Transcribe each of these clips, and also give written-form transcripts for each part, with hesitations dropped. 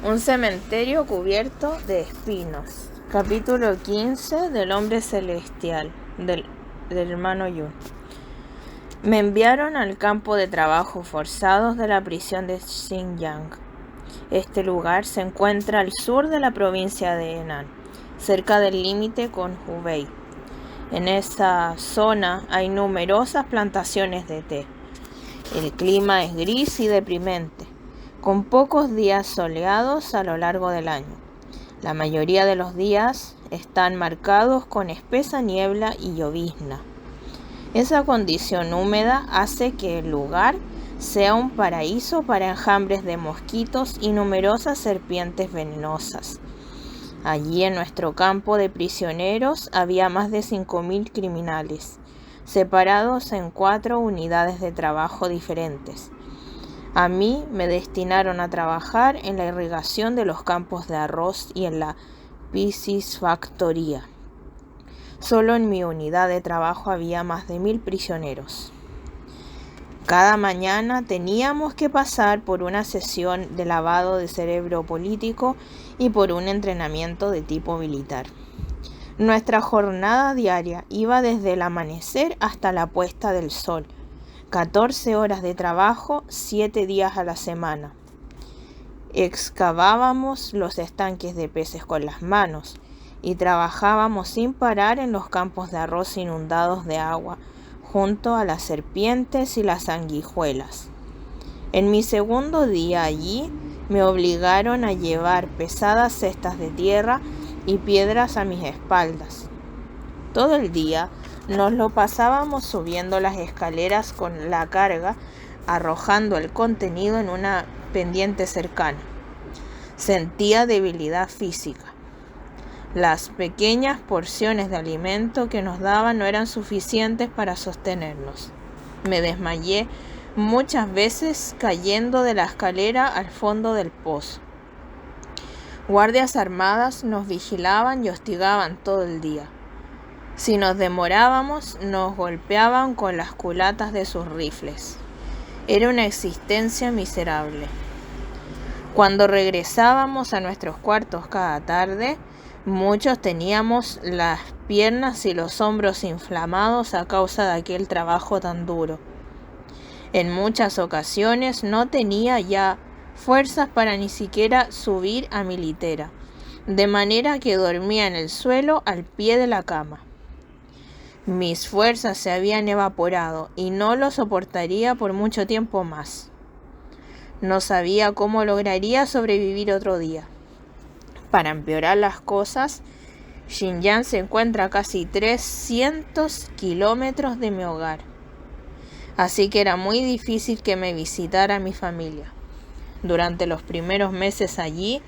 Un cementerio cubierto de espinos. Capítulo 15 del hombre celestial, del hermano Yun. Me enviaron al campo de trabajo forzados de la prisión de Xinjiang. Este lugar se encuentra al sur de la provincia de Henan, cerca del límite con Hubei. En esa zona hay numerosas plantaciones de té. El clima es gris y deprimente, con pocos días soleados a lo largo del año. La mayoría de los días están marcados con espesa niebla y llovizna. Esa condición húmeda hace que el lugar sea un paraíso para enjambres de mosquitos y numerosas serpientes venenosas. Allí en nuestro campo de prisioneros había más de 5.000 criminales, separados en 4 unidades de trabajo diferentes. A mí me destinaron a trabajar en la irrigación de los campos de arroz y en la piscifactoría. Solo en mi unidad de trabajo había más de 1.000 prisioneros. Cada mañana teníamos que pasar por una sesión de lavado de cerebro político y por un entrenamiento de tipo militar. Nuestra jornada diaria iba desde el amanecer hasta la puesta del sol. 14 horas de trabajo, 7 días a la semana. Excavábamos los estanques de peces con las manos y trabajábamos sin parar en los campos de arroz inundados de agua, junto a las serpientes y las sanguijuelas. En mi segundo día allí, me obligaron a llevar pesadas cestas de tierra y piedras a mis espaldas. Todo el día nos lo pasábamos subiendo las escaleras con la carga, arrojando el contenido en una pendiente cercana. Sentía debilidad física. Las pequeñas porciones de alimento que nos daban no eran suficientes para sostenernos. Me desmayé muchas veces cayendo de la escalera al fondo del pozo. Guardias armadas nos vigilaban y hostigaban todo el día. Si nos demorábamos, nos golpeaban con las culatas de sus rifles. Era una existencia miserable. Cuando regresábamos a nuestros cuartos cada tarde, muchos teníamos las piernas y los hombros inflamados a causa de aquel trabajo tan duro. En muchas ocasiones no tenía ya fuerzas para ni siquiera subir a mi litera, de manera que dormía en el suelo al pie de la cama. Mis fuerzas se habían evaporado y no lo soportaría por mucho tiempo más. No sabía cómo lograría sobrevivir otro día. Para empeorar las cosas, Xinjiang se encuentra a casi 300 kilómetros de mi hogar. Así que era muy difícil que me visitara mi familia. Durante los primeros meses allí,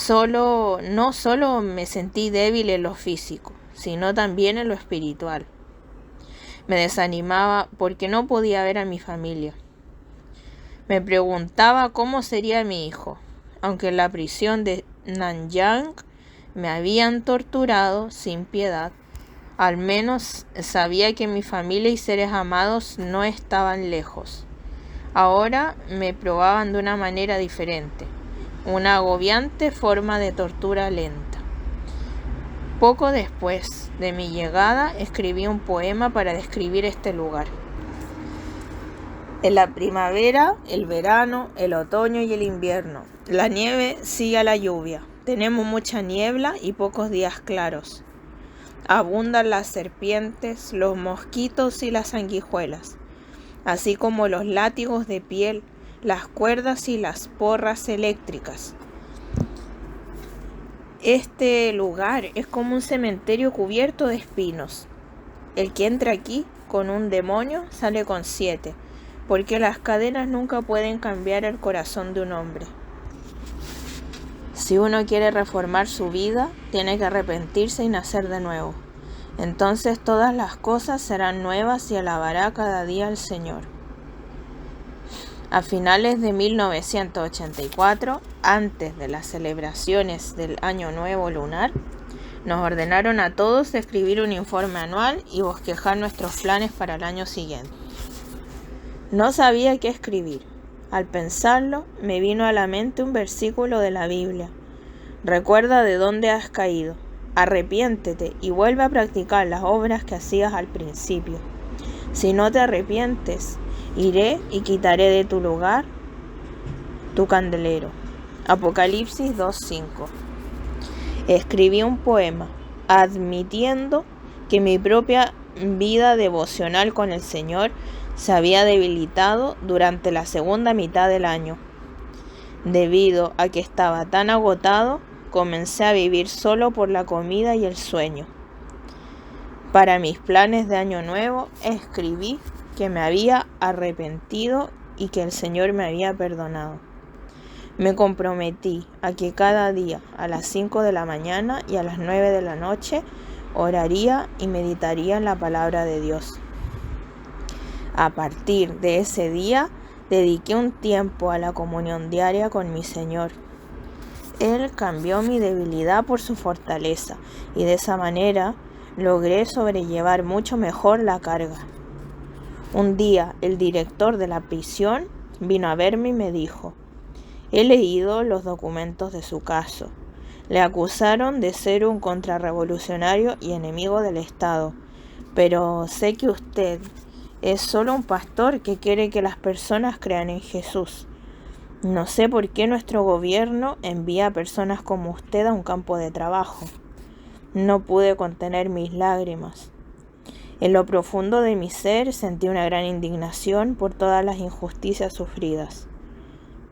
no solo me sentí débil en lo físico, sino también en lo espiritual. Me desanimaba porque no podía ver a mi familia. Me preguntaba cómo sería mi hijo, aunque en la prisión de Nanyang me habían torturado sin piedad. Al menos sabía que mi familia y seres amados no estaban lejos. Ahora me probaban de una manera diferente, una agobiante forma de tortura lenta. Poco después de mi llegada, escribí un poema para describir este lugar. En la primavera, el verano, el otoño y el invierno, la nieve sigue a la lluvia. Tenemos mucha niebla y pocos días claros. Abundan las serpientes, los mosquitos y las sanguijuelas, así como los látigos de piel, las cuerdas y las porras eléctricas. Este lugar es como un cementerio cubierto de espinos. El que entra aquí con un demonio sale con 7, porque las cadenas nunca pueden cambiar el corazón de un hombre. Si uno quiere reformar su vida, tiene que arrepentirse y nacer de nuevo. Entonces todas las cosas serán nuevas y alabará cada día al Señor. A finales de 1984, antes de las celebraciones del Año Nuevo Lunar, nos ordenaron a todos escribir un informe anual y bosquejar nuestros planes para el año siguiente. No sabía qué escribir. Al pensarlo, me vino a la mente un versículo de la Biblia. Recuerda de dónde has caído. Arrepiéntete y vuelve a practicar las obras que hacías al principio. Si no te arrepientes, iré y quitaré de tu lugar tu candelero. Apocalipsis 2:5. Escribí un poema admitiendo que mi propia vida devocional con el Señor se había debilitado durante la segunda mitad del año. Debido a que estaba tan agotado, comencé a vivir solo por la comida y el sueño. Para mis planes de año nuevo, escribí que me había arrepentido y que el Señor me había perdonado. Me comprometí a que cada día a las 5 de la mañana y a las 9 de la noche oraría y meditaría en la palabra de Dios. A partir de ese día, dediqué un tiempo a la comunión diaria con mi Señor. Él cambió mi debilidad por su fortaleza y de esa manera logré sobrellevar mucho mejor la carga. Un día el director de la prisión vino a verme y me dijo: he leído los documentos de su caso. Le acusaron de ser un contrarrevolucionario y enemigo del Estado, pero sé que usted es solo un pastor que quiere que las personas crean en Jesús. No sé por qué nuestro gobierno envía a personas como usted a un campo de trabajo. No pude contener mis lágrimas. En lo profundo de mi ser sentí una gran indignación por todas las injusticias sufridas.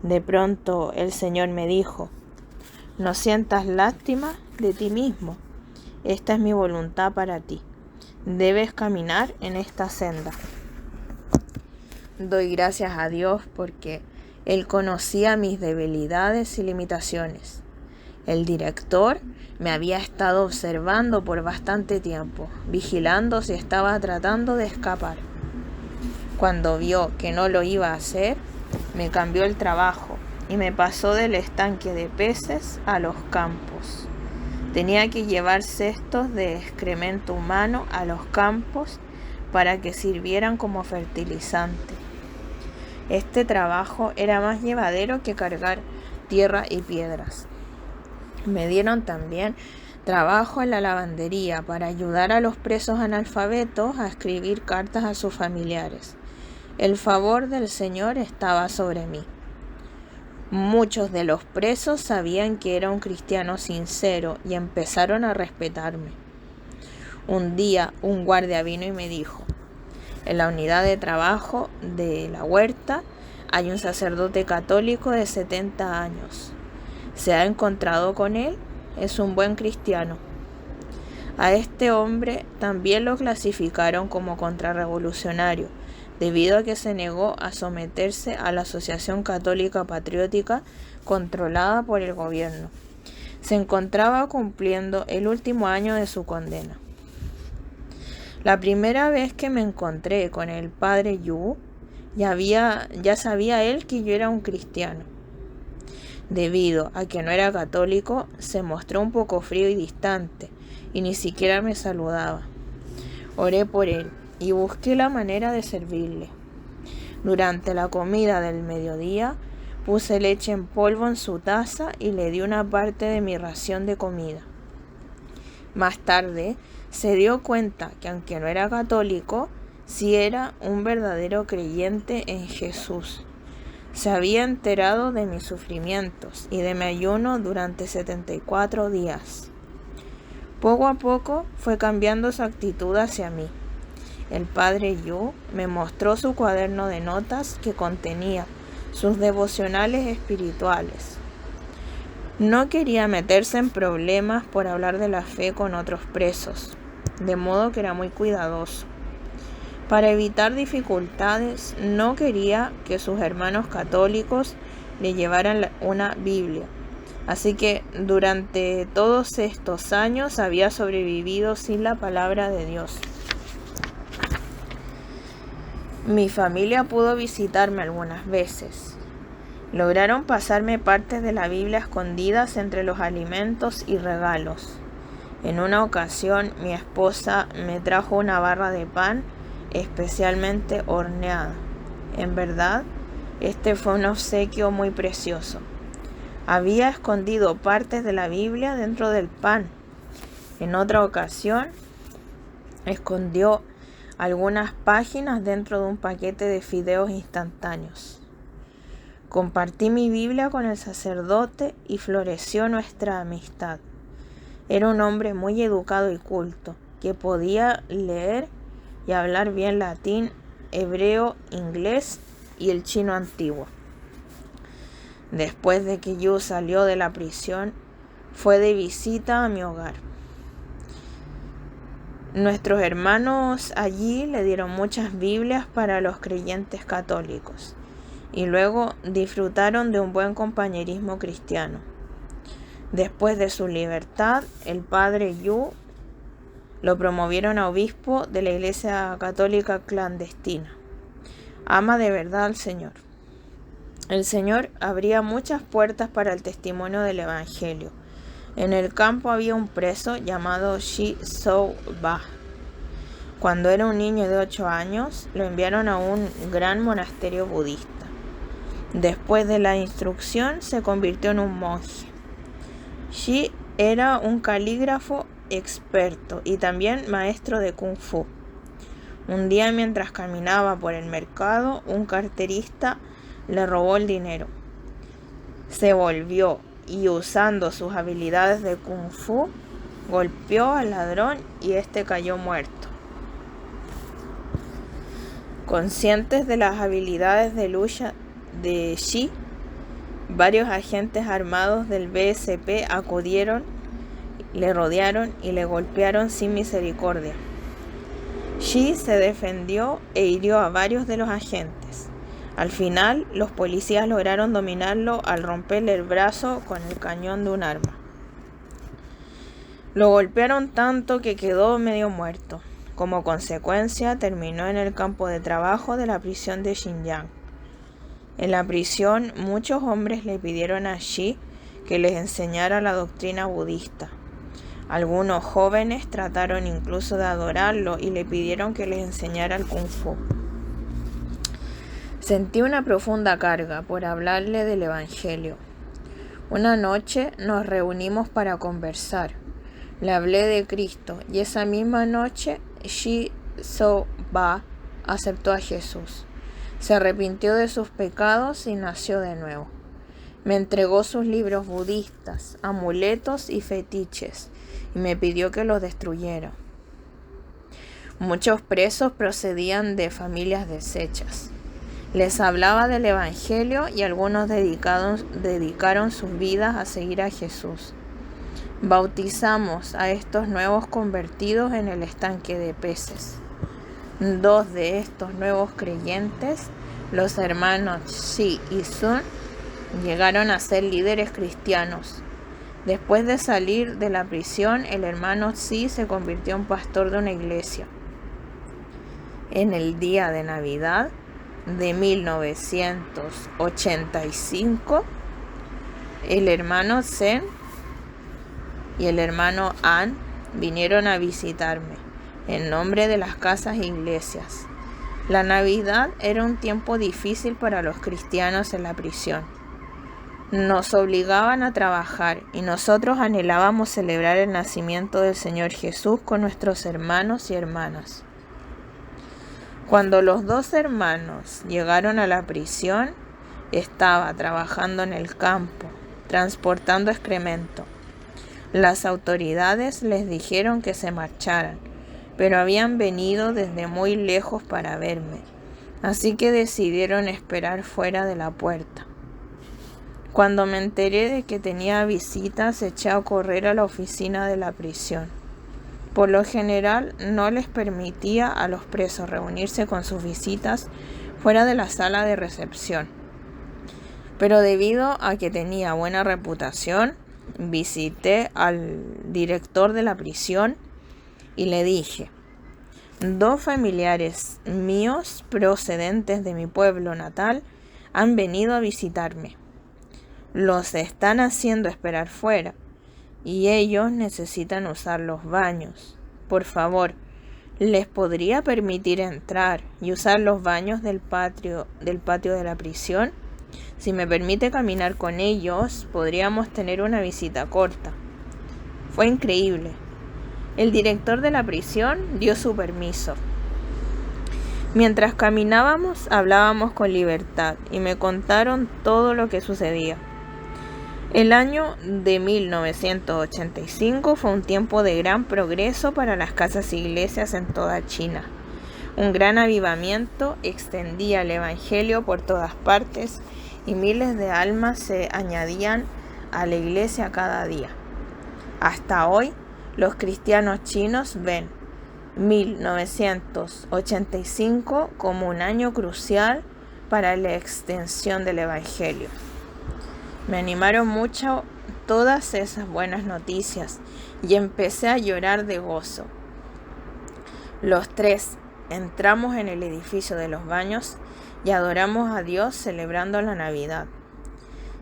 De pronto el Señor me dijo: no sientas lástima de ti mismo. Esta es mi voluntad para ti. Debes caminar en esta senda. Doy gracias a Dios porque Él conocía mis debilidades y limitaciones. El director me había estado observando por bastante tiempo, vigilando si estaba tratando de escapar. Cuando vio que no lo iba a hacer, me cambió el trabajo y me pasó del estanque de peces a los campos. Tenía que llevar cestos de excremento humano a los campos para que sirvieran como fertilizante. Este trabajo era más llevadero que cargar tierra y piedras. Me dieron también trabajo en la lavandería para ayudar a los presos analfabetos a escribir cartas a sus familiares. El favor del Señor estaba sobre mí. Muchos de los presos sabían que era un cristiano sincero y empezaron a respetarme. Un día un guardia vino y me dijo: en la unidad de trabajo de la huerta hay un sacerdote católico de 70 años. ¿Se ha encontrado con él? Es un buen cristiano. A este hombre también lo clasificaron como contrarrevolucionario, debido a que se negó a someterse a la Asociación Católica Patriótica controlada por el gobierno. Se encontraba cumpliendo el último año de su condena. La primera vez que me encontré con el padre Yu, ya sabía él que yo era un cristiano. Debido a que no era católico, se mostró un poco frío y distante, y ni siquiera me saludaba. Oré por él y busqué la manera de servirle. Durante la comida del mediodía, puse leche en polvo en su taza y le di una parte de mi ración de comida. Más tarde, se dio cuenta que aunque no era católico, sí era un verdadero creyente en Jesús. Se había enterado de mis sufrimientos y de mi ayuno durante 74 días. Poco a poco fue cambiando su actitud hacia mí. El padre Yu me mostró su cuaderno de notas que contenía sus devocionales espirituales. No quería meterse en problemas por hablar de la fe con otros presos, de modo que era muy cuidadoso. Para evitar dificultades, no quería que sus hermanos católicos le llevaran una Biblia. Así que durante todos estos años había sobrevivido sin la palabra de Dios. Mi familia pudo visitarme algunas veces. Lograron pasarme partes de la Biblia escondidas entre los alimentos y regalos. En una ocasión, mi esposa me trajo una barra de pan especialmente horneada. En verdad, Este fue un obsequio muy precioso. Había escondido partes de la Biblia dentro del pan. En otra ocasión, escondió algunas páginas dentro de un paquete de fideos instantáneos. Compartí mi Biblia con el sacerdote y floreció nuestra amistad. Era un hombre muy educado y culto, que podía leer y hablar bien latín, hebreo, inglés y el chino antiguo. Después de que Yu salió de la prisión, fue de visita a mi hogar. Nuestros hermanos allí le dieron muchas Biblias para los creyentes católicos y luego disfrutaron de un buen compañerismo cristiano. Después de su libertad, el padre Yu lo promovieron a obispo de la Iglesia Católica clandestina. Ama de verdad al Señor. El Señor abría muchas puertas para el testimonio del Evangelio. En el campo había un preso llamado Shi So-ba. Cuando era un niño de 8 años, lo enviaron a un gran monasterio budista. Después de la instrucción, se convirtió en un monje. Shi era un calígrafo experto y también maestro de Kung Fu. Un día, mientras caminaba por el mercado, un carterista le robó el dinero. Se volvió y, usando sus habilidades de Kung Fu, golpeó al ladrón y este cayó muerto. Conscientes de las habilidades de lucha de Shi, varios agentes armados del BSP acudieron, le rodearon y le golpearon sin misericordia. Shi se defendió e hirió a varios de los agentes. Al final, los policías lograron dominarlo al romperle el brazo con el cañón de un arma. Lo golpearon tanto que quedó medio muerto. Como consecuencia, terminó en el campo de trabajo de la prisión de Xinjiang. En la prisión, muchos hombres le pidieron a Shi que les enseñara la doctrina budista. Algunos jóvenes trataron incluso de adorarlo y le pidieron que les enseñara el Kung Fu. Sentí una profunda carga por hablarle del Evangelio. Una noche nos reunimos para conversar. Le hablé de Cristo y esa misma noche Shi So-ba aceptó a Jesús. Se arrepintió de sus pecados y nació de nuevo. Me entregó sus libros budistas, amuletos y fetiches y me pidió que los destruyera. Muchos presos procedían de familias deshechas. Les hablaba del Evangelio y algunos dedicaron sus vidas a seguir a Jesús. Bautizamos a estos nuevos convertidos en el estanque de peces. 2 de estos nuevos creyentes, los hermanos Shi y Sun, llegaron a ser líderes cristianos. Después de salir de la prisión, el hermano Shi se convirtió en pastor de una iglesia. En el día de Navidad de 1985, el hermano Zen y el hermano An vinieron a visitarme en nombre de las casas e iglesias. La Navidad era un tiempo difícil para los cristianos en la prisión. Nos obligaban a trabajar y nosotros anhelábamos celebrar el nacimiento del Señor Jesús con nuestros hermanos y hermanas. Cuando los 2 hermanos llegaron a la prisión, estaba trabajando en el campo, transportando excremento. Las autoridades les dijeron que se marcharan, pero habían venido desde muy lejos para verme, así que decidieron esperar fuera de la puerta. Cuando me enteré de que tenía visitas, eché a correr a la oficina de la prisión. Por lo general, no les permitía a los presos reunirse con sus visitas fuera de la sala de recepción. Pero debido a que tenía buena reputación, visité al director de la prisión y le dije: 2 familiares míos procedentes de mi pueblo natal han venido a visitarme. Los están haciendo esperar fuera y ellos necesitan usar los baños. Por favor, ¿Les podría permitir entrar y usar los baños del patio de la prisión? Si me permite caminar con ellos, podríamos tener una visita corta. Fue increíble. El director de la prisión dio su permiso. Mientras caminábamos, hablábamos con libertad y me contaron todo lo que sucedía. El año de 1985 fue un tiempo de gran progreso para las casas iglesias en toda China. Un gran avivamiento extendía el evangelio por todas partes y miles de almas se añadían a la iglesia cada día. Hasta hoy, los cristianos chinos ven 1985 como un año crucial para la extensión del evangelio. Me animaron mucho todas esas buenas noticias y empecé a llorar de gozo. Los tres entramos en el edificio de los baños y adoramos a Dios celebrando la Navidad.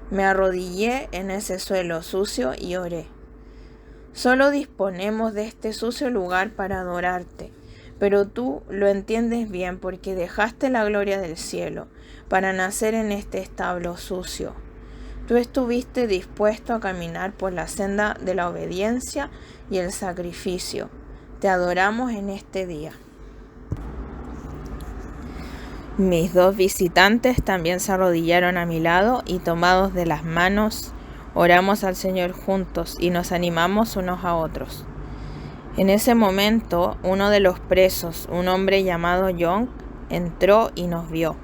Me arrodillé en ese suelo sucio y oré. Solo disponemos de este sucio lugar para adorarte, pero tú lo entiendes bien porque dejaste la gloria del cielo para nacer en este establo sucio. Tú estuviste dispuesto a caminar por la senda de la obediencia y el sacrificio. Te adoramos en este día. Mis dos visitantes también se arrodillaron a mi lado y tomados de las manos, oramos al Señor juntos y nos animamos unos a otros. En ese momento, uno de los presos, un hombre llamado Young, entró y nos vio.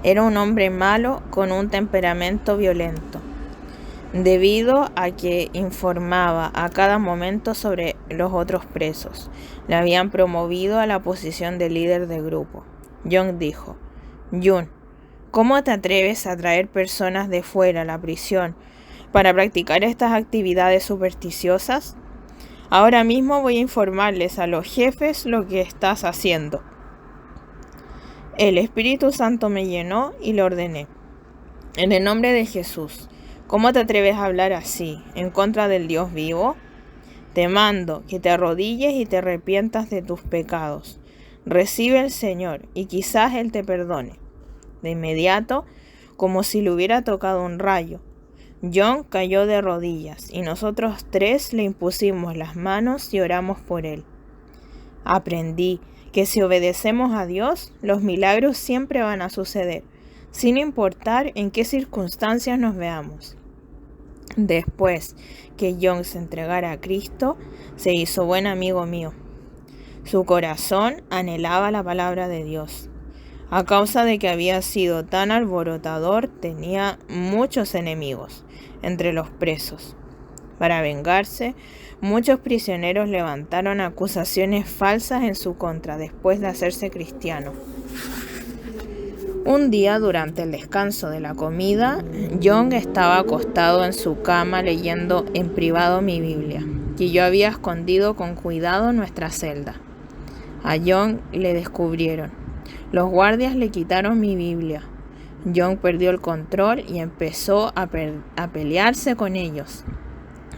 Era un hombre malo con un temperamento violento, debido a que informaba a cada momento sobre los otros presos. Le habían promovido a la posición de líder de grupo. Young dijo: Jun, ¿cómo te atreves a traer personas de fuera a la prisión para practicar estas actividades supersticiosas? Ahora mismo voy a informarles a los jefes lo que estás haciendo. El Espíritu Santo me llenó y le ordené: en el nombre de Jesús, ¿cómo te atreves a hablar así, en contra del Dios vivo? Te mando que te arrodilles y te arrepientas de tus pecados. Recibe al Señor y quizás Él te perdone. De inmediato, como si le hubiera tocado un rayo, John cayó de rodillas y nosotros tres le impusimos las manos y oramos por él. Aprendí que si obedecemos a Dios, los milagros siempre van a suceder, sin importar en qué circunstancias nos veamos. Después que John se entregara a Cristo, se hizo buen amigo mío. Su corazón anhelaba la palabra de Dios. A causa de que había sido tan alborotador, tenía muchos enemigos entre los presos. Para vengarse, muchos prisioneros levantaron acusaciones falsas en su contra después de hacerse cristiano. Un día, durante el descanso de la comida, John estaba acostado en su cama leyendo en privado mi Biblia, que yo había escondido con cuidado en nuestra celda. A John le descubrieron. Los guardias le quitaron mi Biblia. John perdió el control y empezó a pelearse con ellos.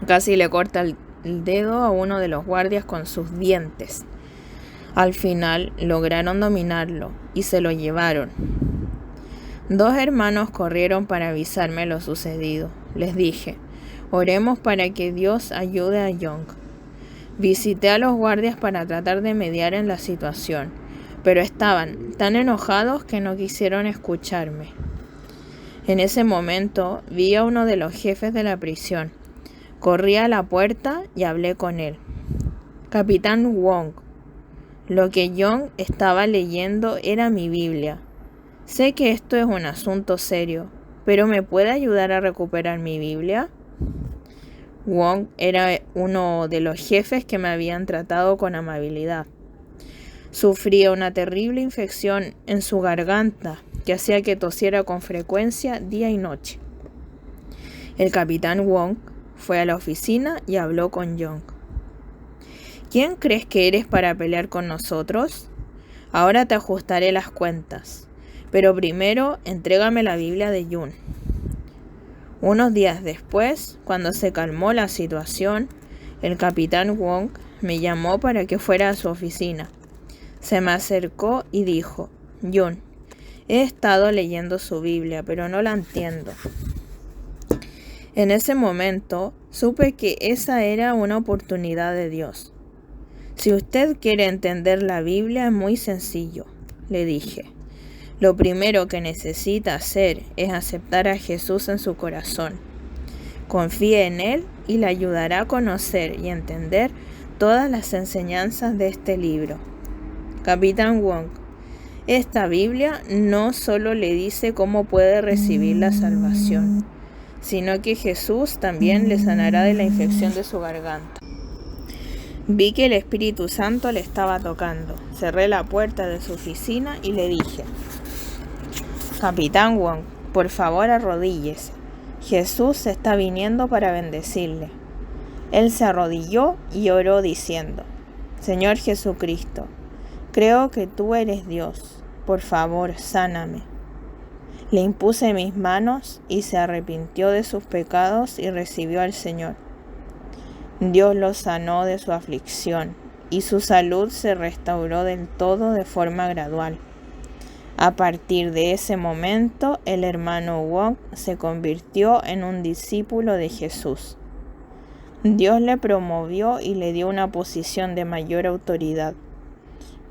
Casi le corta el dedo a uno de los guardias con sus dientes. Al final lograron dominarlo y se lo llevaron. Dos hermanos corrieron para avisarme lo sucedido. Les dije: oremos para que Dios ayude a Young. Visité a los guardias para tratar de mediar en la situación, pero estaban tan enojados que no quisieron escucharme. En ese momento vi a uno de los jefes de la prisión. Corrí a la puerta y hablé con él. Capitán Wong, lo que Young estaba leyendo era mi Biblia. Sé que esto es un asunto serio, pero ¿me puede ayudar a recuperar mi Biblia? Wong era uno de los jefes que me habían tratado con amabilidad. Sufría una terrible infección en su garganta que hacía que tosiera con frecuencia día y noche. El capitán Wong fue a la oficina y habló con Young. ¿Quién crees que eres para pelear con nosotros? Ahora te ajustaré las cuentas, pero primero entrégame la Biblia de Young. Unos días después, cuando se calmó la situación, el capitán Wong me llamó para que fuera a su oficina. Se me acercó y dijo: Jun, he estado leyendo su Biblia, pero no la entiendo. En ese momento supe que esa era una oportunidad de Dios. Si usted quiere entender la Biblia es muy sencillo, le dije. Lo primero que necesita hacer es aceptar a Jesús en su corazón. Confíe en Él y le ayudará a conocer y entender todas las enseñanzas de este libro. Capitán Wong, esta Biblia no solo le dice cómo puede recibir la salvación, sino que Jesús también le sanará de la infección de su garganta. Vi que el Espíritu Santo le estaba tocando. Cerré la puerta de su oficina y le dije: Capitán Wong, por favor arrodíllese. Jesús está viniendo para bendecirle. Él se arrodilló y oró diciendo: Señor Jesucristo, creo que tú eres Dios. Por favor, sáname. Le impuse mis manos y se arrepintió de sus pecados y recibió al Señor. Dios lo sanó de su aflicción y su salud se restauró del todo de forma gradual. A partir de ese momento, el hermano Wong se convirtió en un discípulo de Jesús. Dios le promovió y le dio una posición de mayor autoridad,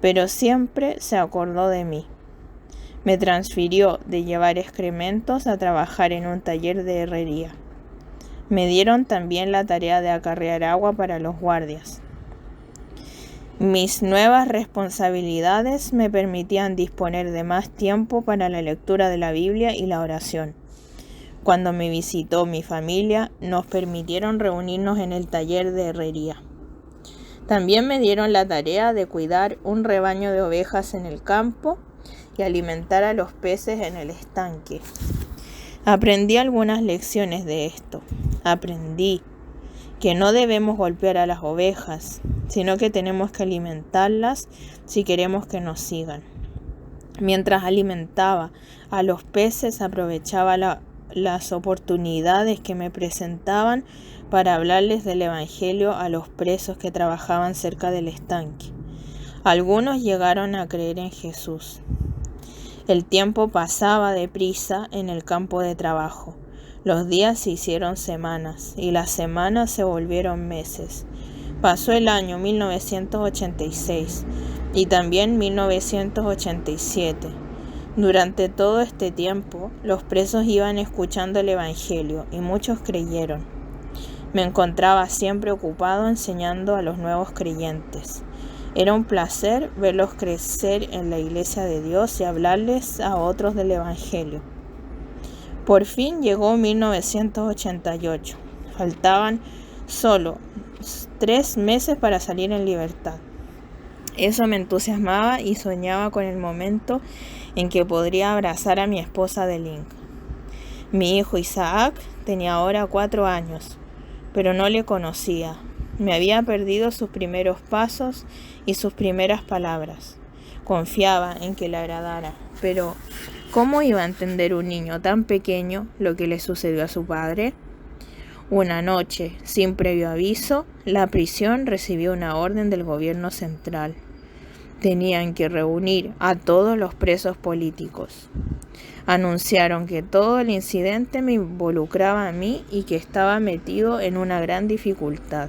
pero siempre se acordó de mí. Me transfirió de llevar excrementos a trabajar en un taller de herrería. Me dieron también la tarea de acarrear agua para los guardias. Mis nuevas responsabilidades me permitían disponer de más tiempo para la lectura de la Biblia y la oración. Cuando me visitó mi familia, nos permitieron reunirnos en el taller de herrería. También me dieron la tarea de cuidar un rebaño de ovejas en el campo y alimentar a los peces en el estanque. Aprendí algunas lecciones de esto. Aprendí que no debemos golpear a las ovejas, sino que tenemos que alimentarlas si queremos que nos sigan. Mientras alimentaba a los peces, aprovechaba las oportunidades que me presentaban para hablarles del Evangelio a los presos que trabajaban cerca del estanque. Algunos llegaron a creer en Jesús. El tiempo pasaba deprisa en el campo de trabajo. Los días se hicieron semanas y las semanas se volvieron meses. Pasó el año 1986 y también 1987. Durante todo este tiempo, los presos iban escuchando el Evangelio y muchos creyeron. Me encontraba siempre ocupado enseñando a los nuevos creyentes. Era un placer verlos crecer en la iglesia de Dios y hablarles a otros del Evangelio. Por fin llegó 1988. Faltaban solo 3 meses para salir en libertad. Eso me entusiasmaba y soñaba con el momento en que podría abrazar a mi esposa de Link. Mi hijo Isaac tenía ahora 4 años, pero no le conocía. Me había perdido sus primeros pasos y sus primeras palabras. Confiaba en que le agradara, pero ¿cómo iba a entender un niño tan pequeño lo que le sucedió a su padre? Una noche, sin previo aviso, la prisión recibió una orden del gobierno central. Tenían que reunir a todos los presos políticos. Anunciaron que todo el incidente me involucraba a mí y que estaba metido en una gran dificultad.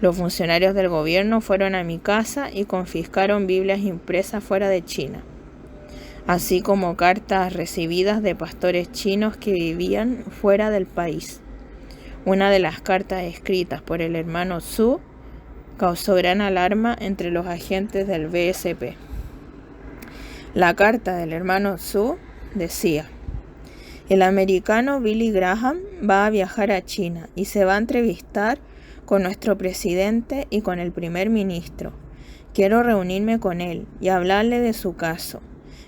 Los funcionarios del gobierno fueron a mi casa y confiscaron Biblias impresas fuera de China, así como cartas recibidas de pastores chinos que vivían fuera del país. Una de las cartas escritas por el hermano Su causó gran alarma entre los agentes del BSP. La carta del hermano Su decía: el americano Billy Graham va a viajar a China y se va a entrevistar con nuestro presidente y con el primer ministro. Quiero reunirme con él y hablarle de su caso.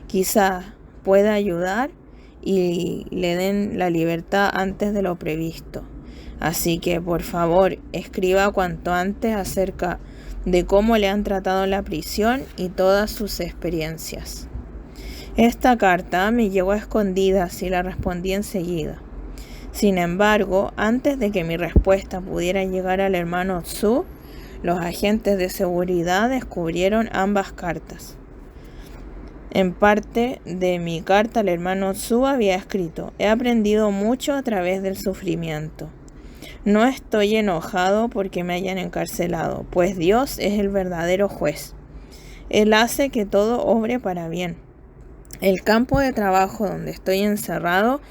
Quizá pueda ayudar y le den la libertad antes de lo previsto. Así que, por favor, escriba cuanto antes acerca de cómo le han tratado en la prisión y todas sus experiencias. Esta carta me llegó a escondidas y la respondí enseguida. Sin embargo, antes de que mi respuesta pudiera llegar al hermano Su, Los agentes de seguridad descubrieron ambas cartas. En parte de mi carta el hermano Tzu había escrito: he aprendido mucho a través del sufrimiento. No estoy enojado porque me hayan encarcelado, pues Dios es el verdadero juez. Él hace que todo obre para bien. El campo de trabajo donde estoy encerrado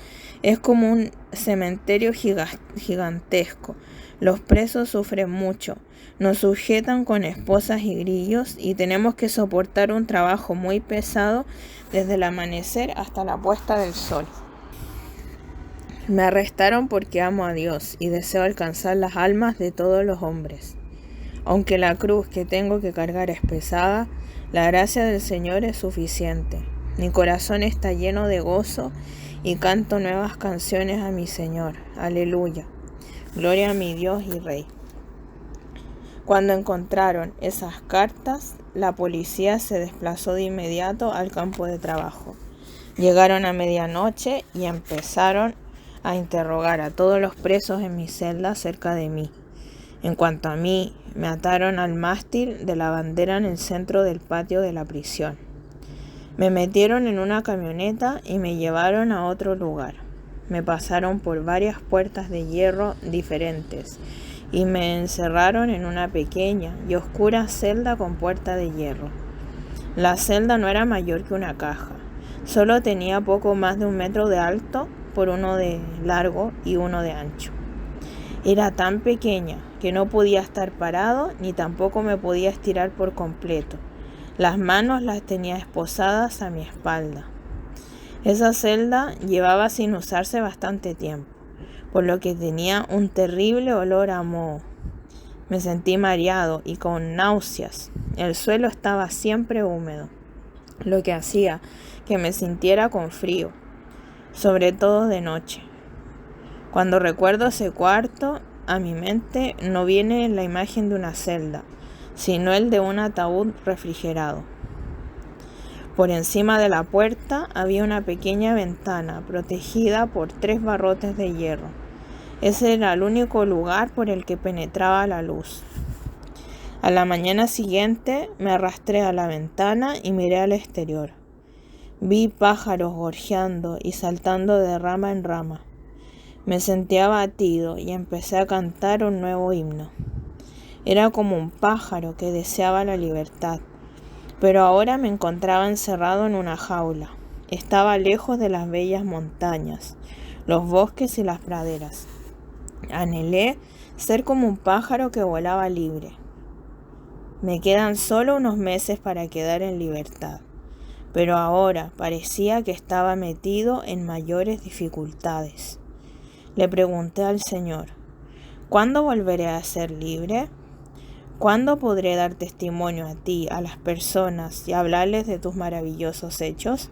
es como un cementerio gigantesco. Los presos sufren mucho. Nos sujetan con esposas y grillos y tenemos que soportar un trabajo muy pesado desde el amanecer hasta la puesta del sol. Me arrestaron porque amo a Dios y deseo alcanzar las almas de todos los hombres. Aunque la cruz que tengo que cargar es pesada, la gracia del Señor es suficiente. Mi corazón está lleno de gozo y canto nuevas canciones a mi Señor. Aleluya. Gloria a mi Dios y Rey. Cuando encontraron esas cartas, la policía se desplazó de inmediato al campo de trabajo. Llegaron a medianoche y empezaron a interrogar a todos los presos en mi celda cerca de mí. En cuanto a mí, me ataron al mástil de la bandera en el centro del patio de la prisión. Me metieron en una camioneta y me llevaron a otro lugar. Me pasaron por varias puertas de hierro diferentes y me encerraron en una pequeña y oscura celda con puerta de hierro. La celda no era mayor que una caja. Solo tenía poco más de 1 metro de alto por 1 de largo y 1 de ancho. Era tan pequeña que no podía estar parado ni tampoco me podía estirar por completo. Las manos las tenía esposadas a mi espalda. Esa celda llevaba sin usarse bastante tiempo, por lo que tenía un terrible olor a moho. Me sentí mareado y con náuseas. El suelo estaba siempre húmedo, lo que hacía que me sintiera con frío, sobre todo de noche. Cuando recuerdo ese cuarto, a mi mente no viene la imagen de una celda, sino el de un ataúd refrigerado. Por encima de la puerta había una pequeña ventana protegida por 3 barrotes de hierro. Ese era el único lugar por el que penetraba la luz. A la mañana siguiente me arrastré a la ventana y miré al exterior. Vi pájaros gorjeando y saltando de rama en rama. Me sentí abatido y empecé a cantar un nuevo himno. Era como un pájaro que deseaba la libertad, pero ahora me encontraba encerrado en una jaula. Estaba lejos de las bellas montañas, los bosques y las praderas. Anhelé ser como un pájaro que volaba libre. Me quedan solo unos meses para quedar en libertad, pero ahora parecía que estaba metido en mayores dificultades. Le pregunté al Señor: ¿cuándo volveré a ser libre? ¿Cuándo podré dar testimonio a ti, a las personas, y hablarles de tus maravillosos hechos?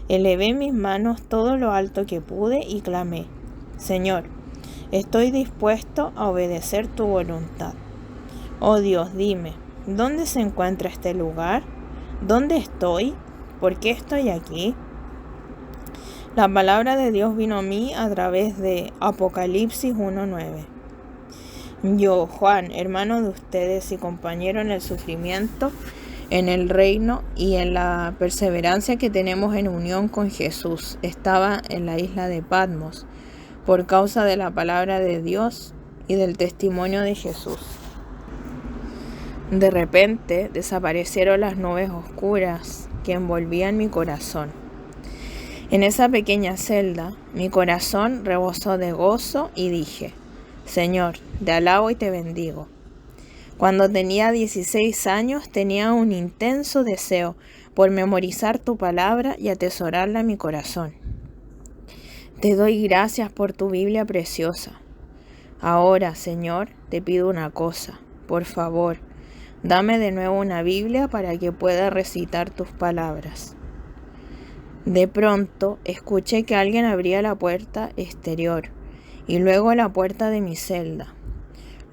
Elevé mis manos todo lo alto que pude y clamé: Señor, estoy dispuesto a obedecer tu voluntad. Oh Dios, dime, ¿dónde se encuentra este lugar? ¿Dónde estoy? ¿Por qué estoy aquí? La palabra de Dios vino a mí a través de Apocalipsis 1:9. Yo, Juan, hermano de ustedes y compañero en el sufrimiento, en el reino y en la perseverancia que tenemos en unión con Jesús, estaba en la isla de Patmos por causa de la palabra de Dios y del testimonio de Jesús. De repente desaparecieron las nubes oscuras que envolvían mi corazón. En esa pequeña celda, mi corazón rebosó de gozo y dije: Señor, te alabo y te bendigo. Cuando tenía 16 años tenía un intenso deseo por memorizar tu palabra y atesorarla en mi corazón. Te doy gracias por tu Biblia preciosa. Ahora, Señor, te pido una cosa. Por favor, dame de nuevo una Biblia para que pueda recitar tus palabras. De pronto escuché que alguien abría la puerta exterior y luego la puerta de mi celda.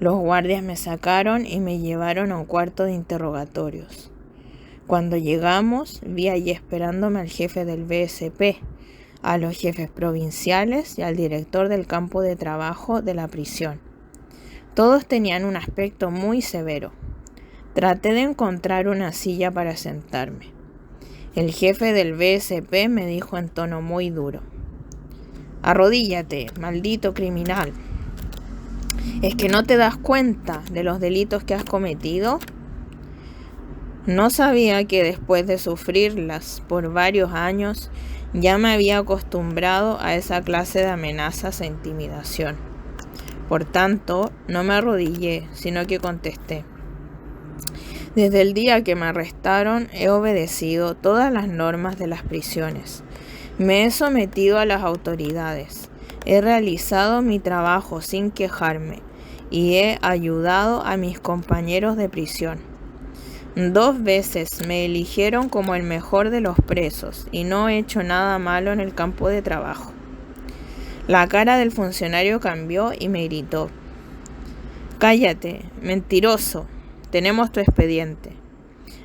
Los guardias me sacaron y me llevaron a un cuarto de interrogatorios. Cuando llegamos, vi allí esperándome al jefe del BSP, a los jefes provinciales y al director del campo de trabajo de la prisión. Todos tenían un aspecto muy severo. Traté de encontrar una silla para sentarme. El jefe del BSP me dijo en tono muy duro: «Arrodíllate, maldito criminal. ¿Es que no te das cuenta de los delitos que has cometido?». No sabía que después de sufrirlas por varios años, ya me había acostumbrado a esa clase de amenazas e intimidación. Por tanto, no me arrodillé, sino que contesté: «Desde el día que me arrestaron, he obedecido todas las normas de las prisiones. Me he sometido a las autoridades. He realizado mi trabajo sin quejarme y he ayudado a mis compañeros de prisión. 2 veces me eligieron como el mejor de los presos y no he hecho nada malo en el campo de trabajo». La cara del funcionario cambió y me gritó: «Cállate, mentiroso. Tenemos tu expediente.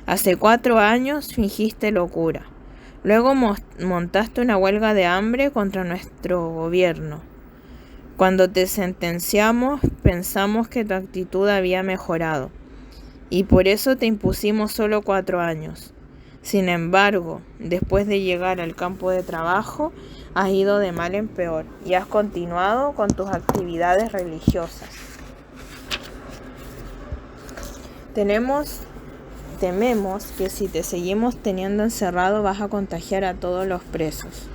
Hace 4 años fingiste locura. Luego montaste una huelga de hambre contra nuestro gobierno. Cuando te sentenciamos, pensamos que tu actitud había mejorado y por eso te impusimos solo 4 años. Sin embargo, después de llegar al campo de trabajo, has ido de mal en peor y has continuado con tus actividades religiosas. Tememos que si te seguimos teniendo encerrado vas a contagiar a todos los presos.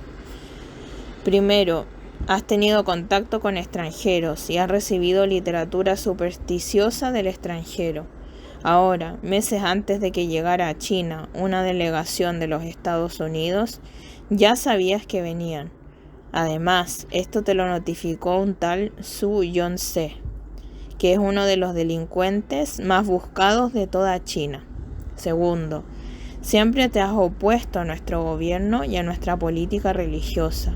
Primero, has tenido contacto con extranjeros y has recibido literatura supersticiosa del extranjero. Ahora, meses antes de que llegara a China una delegación de los Estados Unidos, ya sabías que venían. Además, esto te lo notificó un tal Su Yong-se, que es uno de los delincuentes más buscados de toda China. Segundo, siempre te has opuesto a nuestro gobierno y a nuestra política religiosa.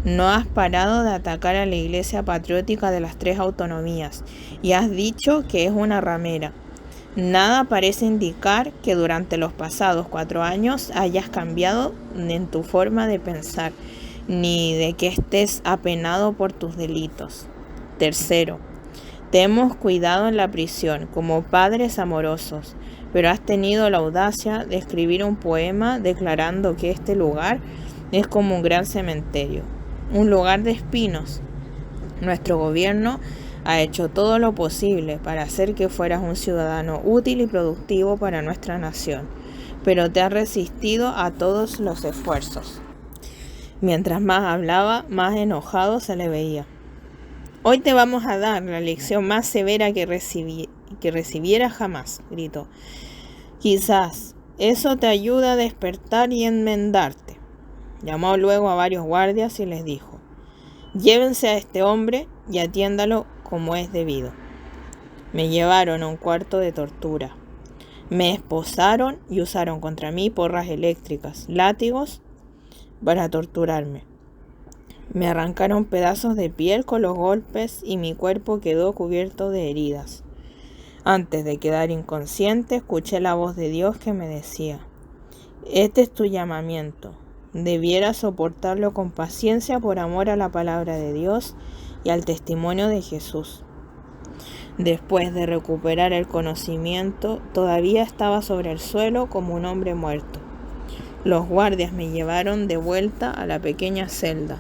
No has parado de atacar a la Iglesia Patriótica de las 3 autonomías y has dicho que es una ramera. Nada parece indicar que durante los pasados 4 años hayas cambiado en tu forma de pensar, ni de que estés apenado por tus delitos. Tercero, te hemos cuidado en la prisión como padres amorosos, pero has tenido la audacia de escribir un poema declarando que este lugar es como un gran cementerio, un lugar de espinos. Nuestro gobierno ha hecho todo lo posible para hacer que fueras un ciudadano útil y productivo para nuestra nación, pero te has resistido a todos los esfuerzos». Mientras más hablaba, más enojado se le veía. «Hoy te vamos a dar la lección más severa que recibiera jamás», gritó. «Quizás eso te ayude a despertar y enmendarte». Llamó luego a varios guardias y les dijo: «Llévense a este hombre y atiéndalo como es debido». Me llevaron a un cuarto de tortura. Me esposaron y usaron contra mí porras eléctricas, látigos, para torturarme. Me arrancaron pedazos de piel con los golpes y mi cuerpo quedó cubierto de heridas. Antes de quedar inconsciente, escuché la voz de Dios que me decía: «Este es tu llamamiento. Debieras soportarlo con paciencia por amor a la palabra de Dios y al testimonio de Jesús». Después de recuperar el conocimiento, todavía estaba sobre el suelo como un hombre muerto. Los guardias me llevaron de vuelta a la pequeña celda.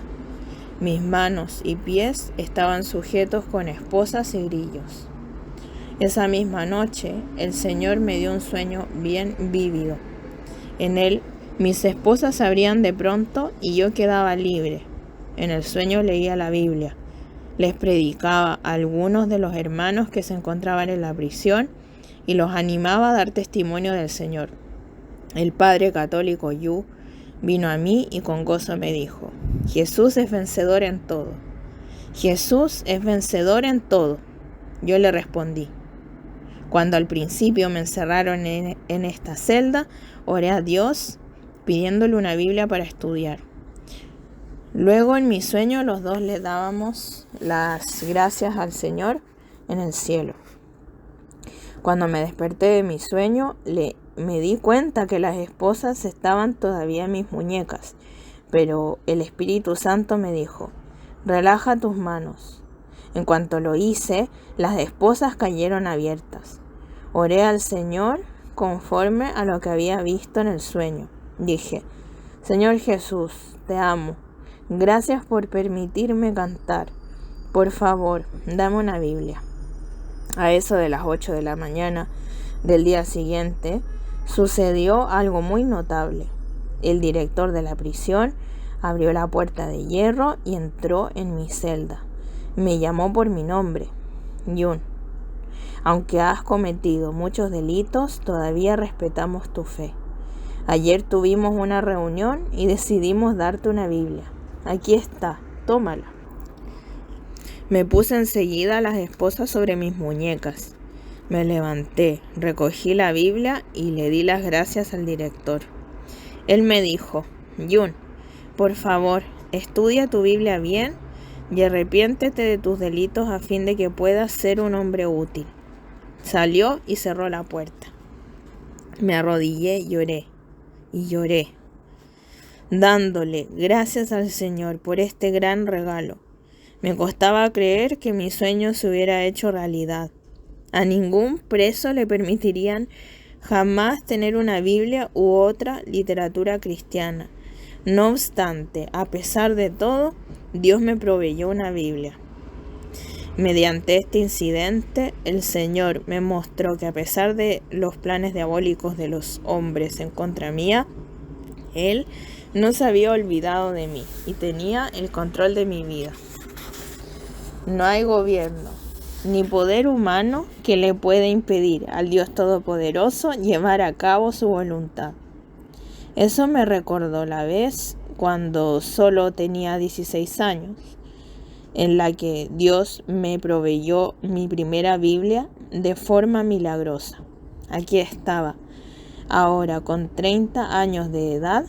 Mis manos y pies estaban sujetos con esposas y grillos. Esa misma noche, el Señor me dio un sueño bien vívido. En él, mis esposas se abrían de pronto y yo quedaba libre. En el sueño leía la Biblia. Les predicaba a algunos de los hermanos que se encontraban en la prisión y los animaba a dar testimonio del Señor. El padre católico Yu vino a mí y con gozo me dijo: «Jesús es vencedor en todo. Jesús es vencedor en todo». Yo le respondí: «Cuando al principio me encerraron en esta celda, oré a Dios pidiéndole una Biblia para estudiar. Luego en mi sueño los dos le dábamos las gracias al Señor en el cielo. Cuando me desperté de mi sueño, me di cuenta que las esposas estaban todavía en mis muñecas, pero el Espíritu Santo me dijo: «Relaja tus manos». En cuanto lo hice, las esposas cayeron abiertas. Oré al Señor conforme a lo que había visto en el sueño. Dije: Señor Jesús, te amo. Gracias por permitirme cantar. Por favor, dame una Biblia. A eso de las 8 de la mañana del día siguiente, sucedió algo muy notable. El director de la prisión abrió la puerta de hierro y entró en mi celda. Me llamó por mi nombre: Yun. Aunque has cometido muchos delitos, todavía respetamos tu fe. Ayer tuvimos una reunión y decidimos darte una Biblia. Aquí está, tómala. Me puse enseguida las esposas sobre mis muñecas. Me levanté, recogí la Biblia y le di las gracias al director. Él me dijo: Yun, por favor, estudia tu Biblia bien y arrepiéntete de tus delitos a fin de que puedas ser un hombre útil. Salió y cerró la puerta. Me arrodillé y lloré, dándole gracias al Señor por este gran regalo. Me costaba creer que mi sueño se hubiera hecho realidad. A ningún preso le permitirían jamás tener una Biblia u otra literatura cristiana. No obstante, a pesar de todo, Dios me proveyó una Biblia. Mediante este incidente, el Señor me mostró que a pesar de los planes diabólicos de los hombres en contra mía, Él no se había olvidado de mí y tenía el control de mi vida. No hay gobierno ni poder humano que le pueda impedir al Dios Todopoderoso llevar a cabo su voluntad. Eso me recordó la vez cuando solo tenía 16 años, en la que Dios me proveyó mi primera Biblia de forma milagrosa. Aquí estaba, ahora con 30 años de edad,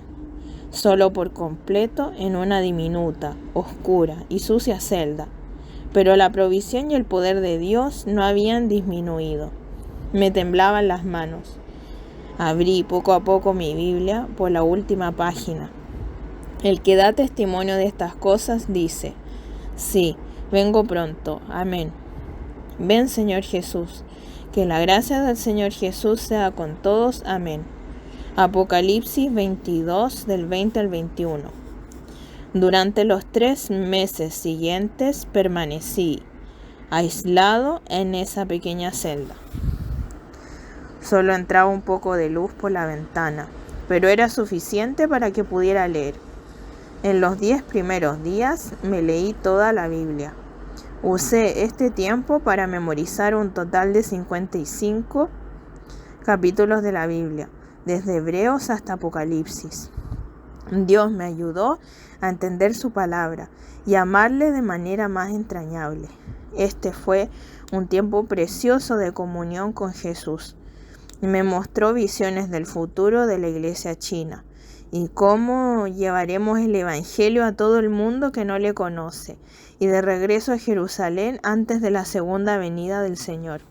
solo por completo en una diminuta, oscura y sucia celda, pero la provisión y el poder de Dios no habían disminuido. Me temblaban las manos. Abrí poco a poco mi Biblia por la última página. El que da testimonio de estas cosas dice: sí, vengo pronto. Amén. Ven, Señor Jesús. Que la gracia del Señor Jesús sea con todos. Amén. Apocalipsis 22, del 20 al 21. Durante los 3 meses siguientes permanecí aislado en esa pequeña celda. Solo entraba un poco de luz por la ventana, pero era suficiente para que pudiera leer. En los 10 primeros días me leí toda la Biblia. Usé este tiempo para memorizar un total de 55 capítulos de la Biblia, desde Hebreos hasta Apocalipsis. Dios me ayudó a entender su palabra y a amarle de manera más entrañable. Este fue un tiempo precioso de comunión con Jesús. Me mostró visiones del futuro de la iglesia china y cómo llevaremos el evangelio a todo el mundo que no le conoce, y de regreso a Jerusalén antes de la segunda venida del Señor.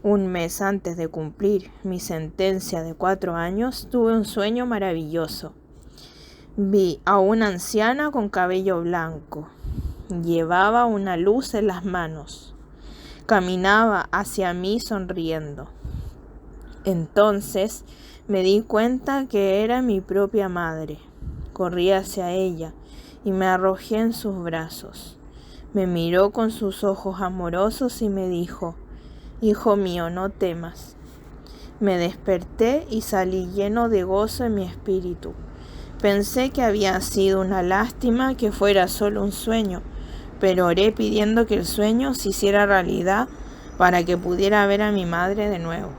Un mes antes de cumplir mi sentencia de 4 años, tuve un sueño maravilloso. Vi a una anciana con cabello blanco. Llevaba una luz en las manos. Caminaba hacia mí sonriendo. Entonces me di cuenta que era mi propia madre. Corrí hacia ella y me arrojé en sus brazos. Me miró con sus ojos amorosos y me dijo: Hijo mío, no temas. Me desperté y salí lleno de gozo en mi espíritu. Pensé que había sido una lástima que fuera solo un sueño, pero oré pidiendo que el sueño se hiciera realidad para que pudiera ver a mi madre de nuevo.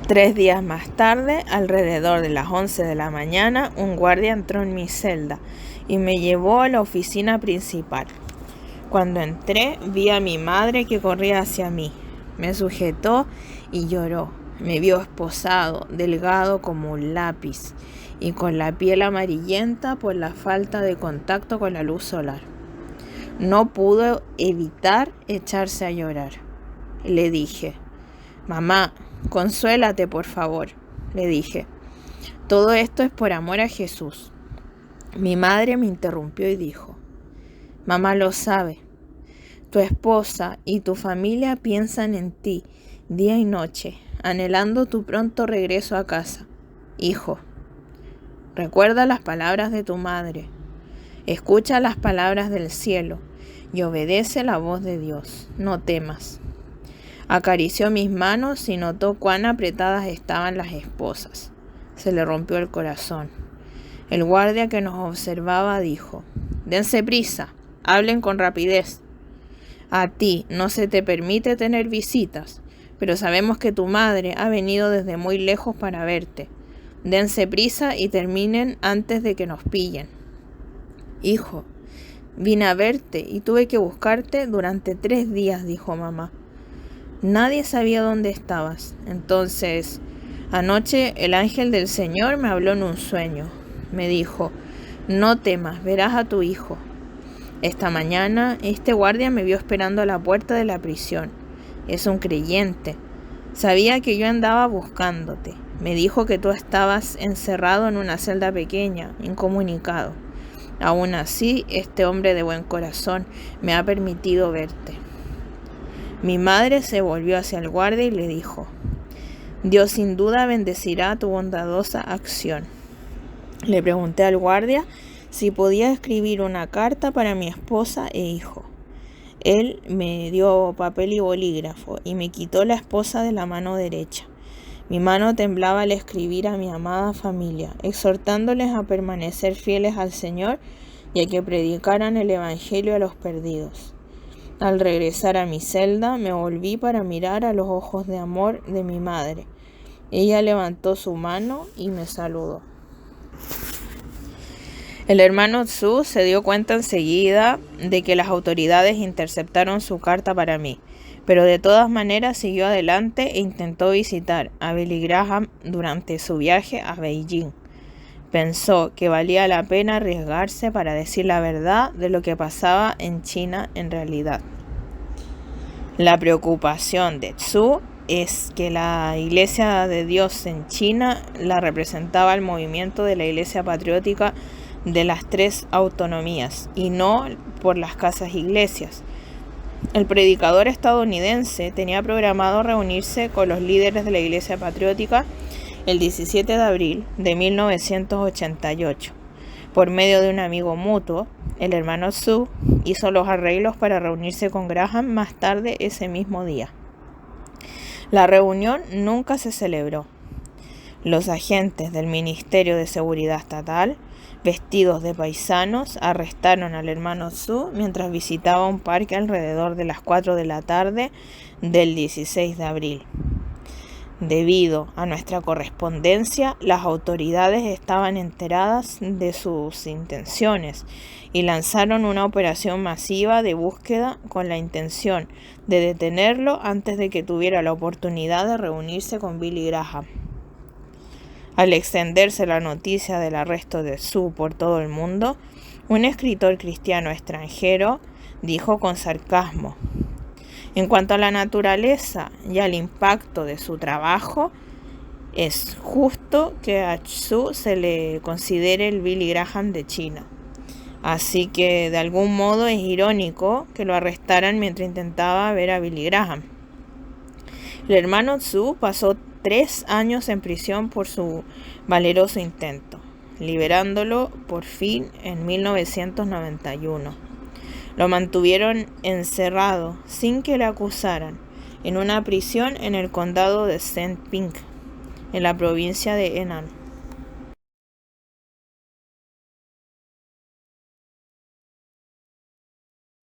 3 días más tarde, alrededor de las 11 de la mañana, un guardia entró en mi celda y me llevó a la oficina principal. Cuando entré, vi a mi madre que corría hacia mí. Me sujetó y lloró. Me vio esposado, delgado como un lápiz y con la piel amarillenta por la falta de contacto con la luz solar. No pudo evitar echarse a llorar. Le dije: Mamá, consuélate, por favor, le dije. Todo esto es por amor a Jesús. Mi madre me interrumpió y dijo: Mamá lo sabe. Tu esposa y tu familia piensan en ti día y noche, anhelando tu pronto regreso a casa. Hijo, recuerda las palabras de tu madre. Escucha las palabras del cielo y obedece la voz de Dios. No temas. Acarició mis manos y notó cuán apretadas estaban las esposas. Se le rompió el corazón. El guardia que nos observaba dijo: dense prisa, hablen con rapidez. A ti no se te permite tener visitas, pero sabemos que tu madre ha venido desde muy lejos para verte. Dense prisa y terminen antes de que nos pillen. Hijo, vine a verte y tuve que buscarte durante 3 días, dijo mamá. Nadie sabía dónde estabas. Entonces, anoche el ángel del Señor me habló en un sueño. Me dijo: no temas, verás a tu hijo. Esta mañana este guardia me vio esperando a la puerta de la prisión. Es un creyente. Sabía que yo andaba buscándote. Me dijo que tú estabas encerrado en una celda pequeña, incomunicado. Aún así, este hombre de buen corazón me ha permitido verte. Mi madre se volvió hacia el guardia y le dijo: Dios sin duda bendecirá tu bondadosa acción. Le pregunté al guardia si podía escribir una carta para mi esposa e hijo. Él me dio papel y bolígrafo y me quitó la esposa de la mano derecha. Mi mano temblaba al escribir a mi amada familia, exhortándoles a permanecer fieles al Señor y a que predicaran el Evangelio a los perdidos. Al regresar a mi celda, me volví para mirar a los ojos de amor de mi madre. Ella levantó su mano y me saludó. El hermano Tzu se dio cuenta enseguida de que las autoridades interceptaron su carta para mí, pero de todas maneras siguió adelante e intentó visitar a Billy Graham durante su viaje a Beijing. Pensó que valía la pena arriesgarse para decir la verdad de lo que pasaba en China en realidad. La preocupación de Tzu es que la Iglesia de Dios en China la representaba el movimiento de la Iglesia Patriótica de las 3 autonomías y no por las casas iglesias. El predicador estadounidense tenía programado reunirse con los líderes de la Iglesia Patriótica el 17 de abril de 1988. Por medio de un amigo mutuo, el hermano Tzu hizo los arreglos para reunirse con Graham más tarde ese mismo día. La reunión nunca se celebró. Los agentes del Ministerio de Seguridad Estatal, vestidos de paisanos, arrestaron al hermano Tzu mientras visitaba un parque alrededor de las 4 de la tarde del 16 de abril. Debido a nuestra correspondencia, las autoridades estaban enteradas de sus intenciones y lanzaron una operación masiva de búsqueda con la intención de detenerlo antes de que tuviera la oportunidad de reunirse con Billy Graham. Al extenderse la noticia del arresto de Tzu por todo el mundo, un escritor cristiano extranjero dijo con sarcasmo: en cuanto a la naturaleza y al impacto de su trabajo, es justo que a Tzu se le considere el Billy Graham de China. Así que de algún modo es irónico que lo arrestaran mientras intentaba ver a Billy Graham. El hermano Tzu pasó 3 años en prisión por su valeroso intento, liberándolo por fin en 1991. Lo mantuvieron encerrado sin que le acusaran en una prisión en el condado de Saint Ping, en la provincia de Henan.